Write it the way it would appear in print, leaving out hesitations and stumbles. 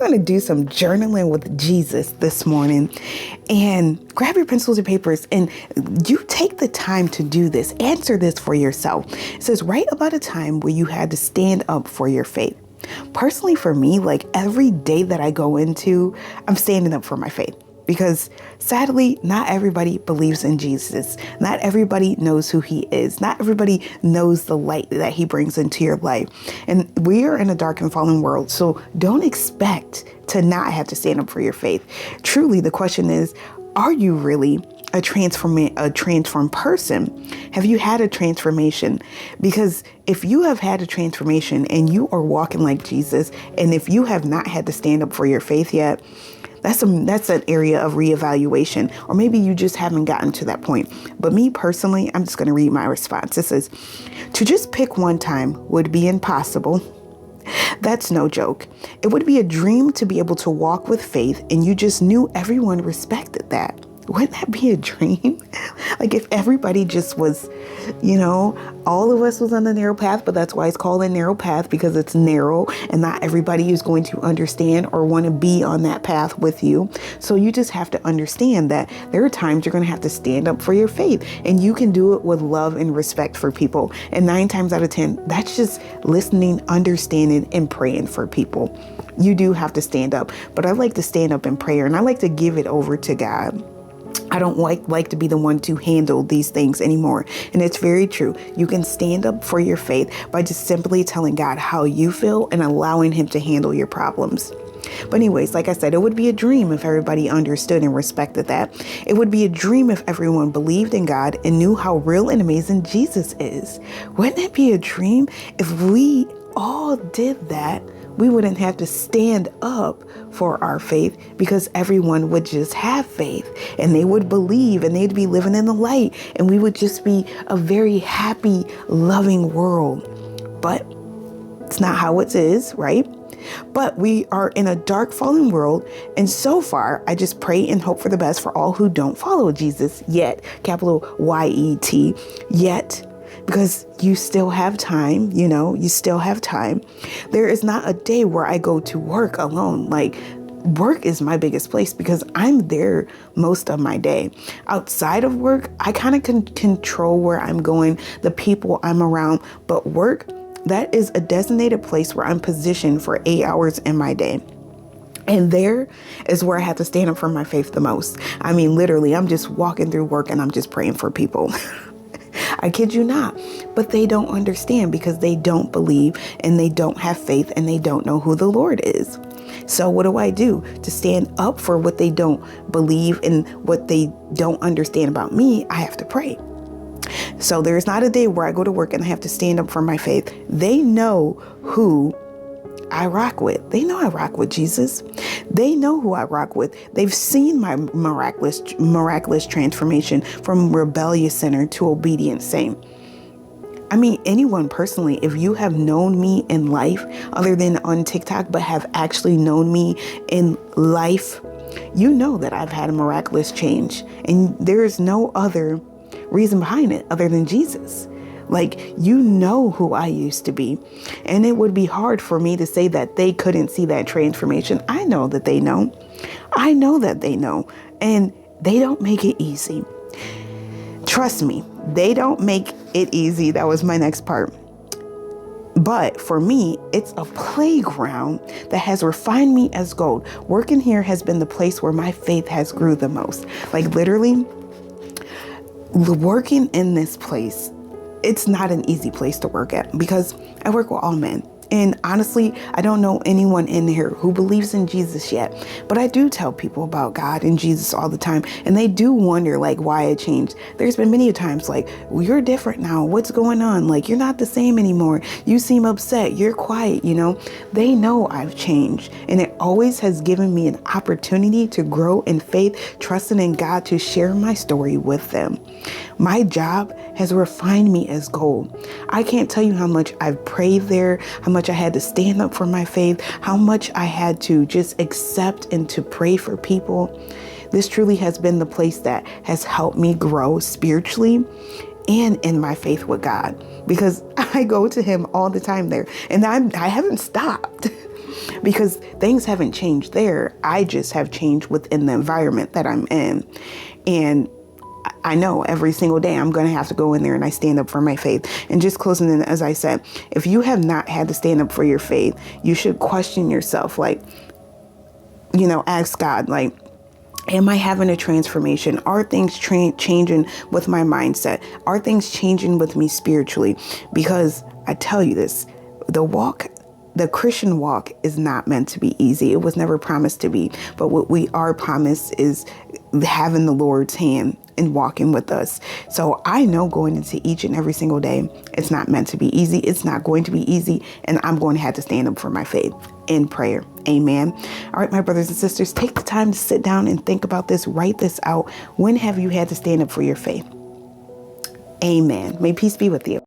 going to do some journaling with Jesus this morning. And grab your pencils and papers and you take the time to do this. Answer this for yourself. It says, write about a time where you had to stand up for your faith. Personally, for me, like every day that I go into, I'm standing up for my faith. Because sadly, not everybody believes in Jesus. Not everybody knows who he is. Not everybody knows the light that he brings into your life. And we are in a dark and fallen world. So don't expect to not have to stand up for your faith. Truly, the question is, are you really a transformed person? Have you had a transformation? Because if you have had a transformation and you are walking like Jesus, and if you have not had to stand up for your faith yet, that's an area of reevaluation, or maybe you just haven't gotten to that point. But me personally, I'm just going to read my response. It says, to just pick one time would be impossible. That's no joke. It would be a dream to be able to walk with faith, and you just knew everyone respected that. Wouldn't that be a dream? Like if everybody just was, all of us was on the narrow path, but that's why it's called a narrow path, because it's narrow and not everybody is going to understand or want to be on that path with you. So you just have to understand that there are times you're going to have to stand up for your faith, and you can do it with love and respect for people. And 9 times out of 10, that's just listening, understanding, and praying for people. You do have to stand up, but I like to stand up in prayer, and I like to give it over to God. I don't like to be the one to handle these things anymore. And it's very true. You can stand up for your faith by just simply telling God how you feel and allowing him to handle your problems. But anyways, like I said, it would be a dream if everybody understood and respected that. It would be a dream if everyone believed in God and knew how real and amazing Jesus is. Wouldn't it be a dream if we all did that? We wouldn't have to stand up for our faith, because everyone would just have faith and they would believe and they'd be living in the light, and we would just be a very happy, loving world. But it's not how it is, right? But we are in a dark, fallen world. And so far, I just pray and hope for the best for all who don't follow Jesus yet, capital Y-E-T, yet. Because you still have time, you still have time. There is not a day where I go to work alone. Like, work is my biggest place because I'm there most of my day. Outside of work, I kind of can control where I'm going, the people I'm around. But work, that is a designated place where I'm positioned for 8 hours in my day. And there is where I have to stand up for my faith the most. I mean, literally, I'm just walking through work and I'm just praying for people. I kid you not, but they don't understand because they don't believe and they don't have faith and they don't know who the Lord is. So what do I do to stand up for what they don't believe and what they don't understand about me? I have to pray. So there's not a day where I go to work and I have to stand up for my faith. They know who I rock with. They know I rock with Jesus. They know who I rock with. They've seen my miraculous transformation from rebellious sinner to obedient saint. I mean, anyone personally, if you have known me in life other than on TikTok, but have actually known me in life, you know that I've had a miraculous change, and there is no other reason behind it other than Jesus. Like, you know who I used to be. And it would be hard for me to say that they couldn't see that transformation. I know that they know. I know that they know. And they don't make it easy. Trust me, they don't make it easy. That was my next part. But for me, it's a playground that has refined me as gold. Working here has been the place where my faith has grew the most. Like, literally, working in this place, it's not an easy place to work at because I work with all men. And honestly, I don't know anyone in here who believes in Jesus yet, but I do tell people about God and Jesus all the time. And they do wonder why I changed. There's been many times well, you're different now. What's going on? You're not the same anymore. You seem upset. You're quiet. They know I've changed, and it always has given me an opportunity to grow in faith, trusting in God to share my story with them. My job has refined me as gold. I can't tell you how much I've prayed there, how much I had to stand up for my faith, how much I had to just accept and to pray for people. This truly has been the place that has helped me grow spiritually and in my faith with God, because I go to him all the time there, and I haven't stopped. because things haven't changed there. I just have changed within the environment that I'm in. And I know every single day I'm going to have to go in there and I stand up for my faith. And just closing in, as I said, if you have not had to stand up for your faith, you should question yourself, like, ask God, like, am I having a transformation? Are things changing with my mindset? Are things changing with me spiritually? Because I tell you this, the Christian walk is not meant to be easy. It was never promised to be. But what we are promised is having the Lord's hand and walking with us. So I know going into each and every single day, it's not meant to be easy. It's not going to be easy. And I'm going to have to stand up for my faith in prayer. Amen. All right, my brothers and sisters, take the time to sit down and think about this. Write this out. When have you had to stand up for your faith? Amen. May peace be with you.